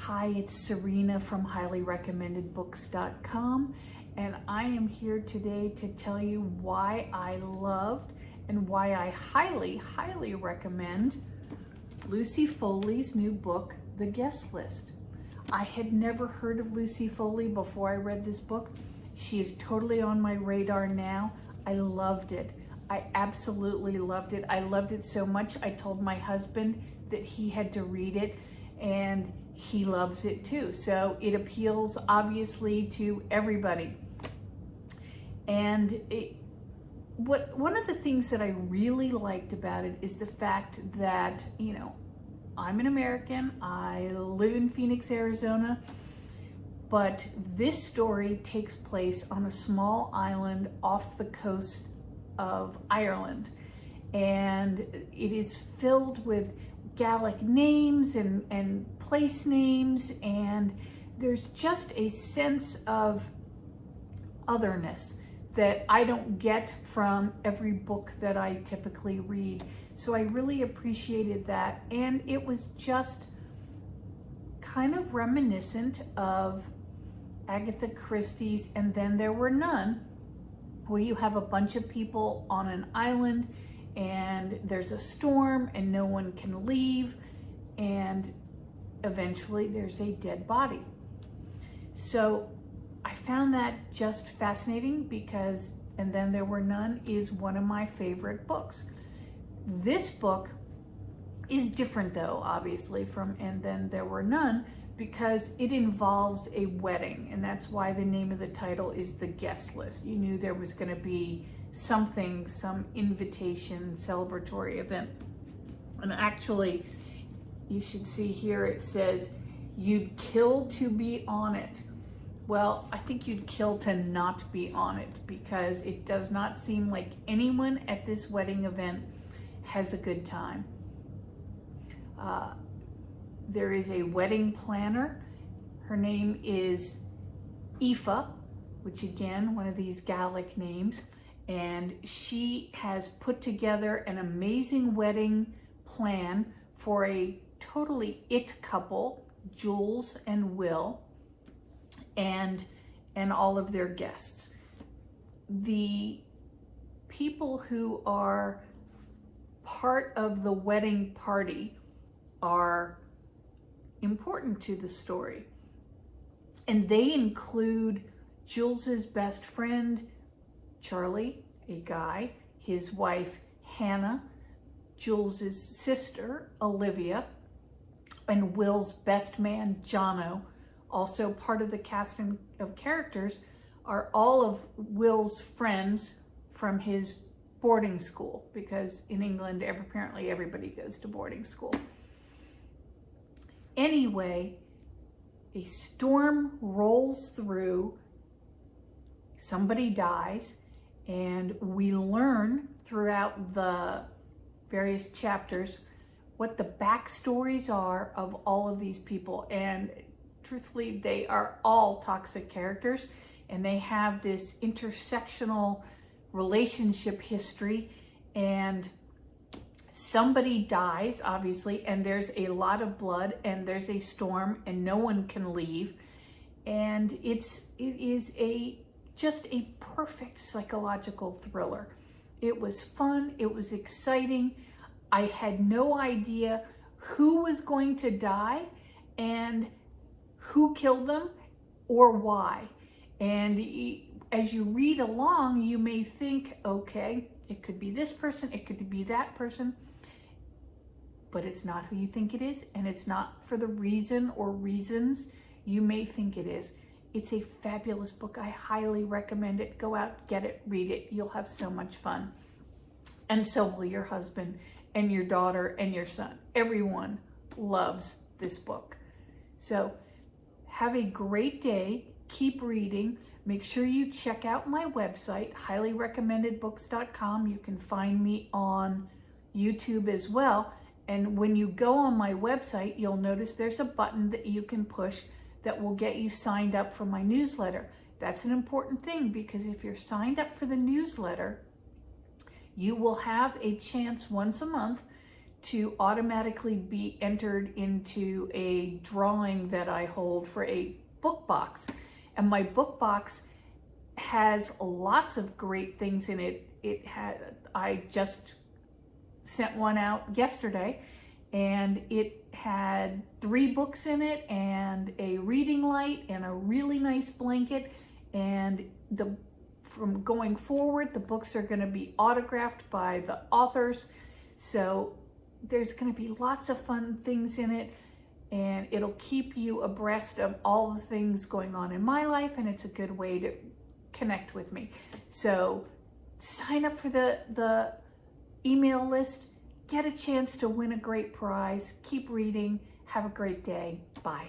Hi, it's Serena from highlyrecommendedbooks.com, and I am here today to tell you why I loved and why I highly recommend Lucy Foley's new book, The Guest List. I had never heard of Lucy Foley before I read this book. She is totally on my radar now. I loved it. I absolutely loved it. I loved it so much I told my husband that he had to read it, and he loves it too. So it appeals obviously to everybody. And one of the things that I really liked about it is the fact that, I'm an American, I live in Phoenix, Arizona, but this story takes place on a small island off the coast of Ireland. And it is filled with Gaelic names and place names, and there's just a sense of otherness that I don't get from every book that I typically read. So I really appreciated that, and it was just kind of reminiscent of Agatha Christie's And Then There Were None, where you have a bunch of people on an island and there's a storm and no one can leave, and eventually there's a dead body. So I found that just fascinating because And Then There Were None is one of my favorite books. This book is different though, obviously, from And Then There Were None, because it involves a wedding, and that's why the name of the title is The Guest List. You knew there was going to be something, some invitation, celebratory event. And actually, you should see here it says, "You'd kill to be on it." Well, I think you'd kill to not be on it, because it does not seem like anyone at this wedding event has a good time. There is a wedding planner. Her name is Aoife, which again, one of these Gaelic names, and she has put together an amazing wedding plan for a totally it couple, Jules and Will, and all of their guests. The people who are part of the wedding party are important to the story, and they include Jules's best friend Charlie, a guy, his wife Hannah, Jules's sister Olivia, and Will's best man Jono. Also part of the casting of characters are all of Will's friends from his boarding school, because in England apparently everybody goes to boarding school. Anyway, a storm rolls through, somebody dies, and we learn throughout the various chapters what the backstories are of all of these people. And truthfully, they are all toxic characters, and they have this intersectional relationship history, and somebody dies, obviously, and there's a lot of blood, and there's a storm, and no one can leave. And it is just a perfect psychological thriller. It was fun, it was exciting. I had no idea who was going to die and who killed them or why. And as you read along, you may think, okay, it could be this person, it could be that person, but it's not who you think it is, and it's not for the reason or reasons you may think it is. It's a fabulous book. I highly recommend it. Go out, get it, read it. You'll have so much fun. And so will your husband and your daughter and your son. Everyone loves this book. So have a great day. Keep reading. Make sure you check out my website, highlyrecommendedbooks.com. You can find me on YouTube as well. And when you go on my website, you'll notice there's a button that you can push that will get you signed up for my newsletter. That's an important thing, because if you're signed up for the newsletter, you will have a chance once a month to automatically be entered into a drawing that I hold for a book box. And my book box has lots of great things in it. I just sent one out yesterday, and it had 3 books in it and a reading light and a really nice blanket. And from going forward, the books are going to be autographed by the authors. So there's going to be lots of fun things in it, and it'll keep you abreast of all the things going on in my life, and it's a good way to connect with me. So sign up for the email list, get a chance to win a great prize, keep reading, have a great day. Bye.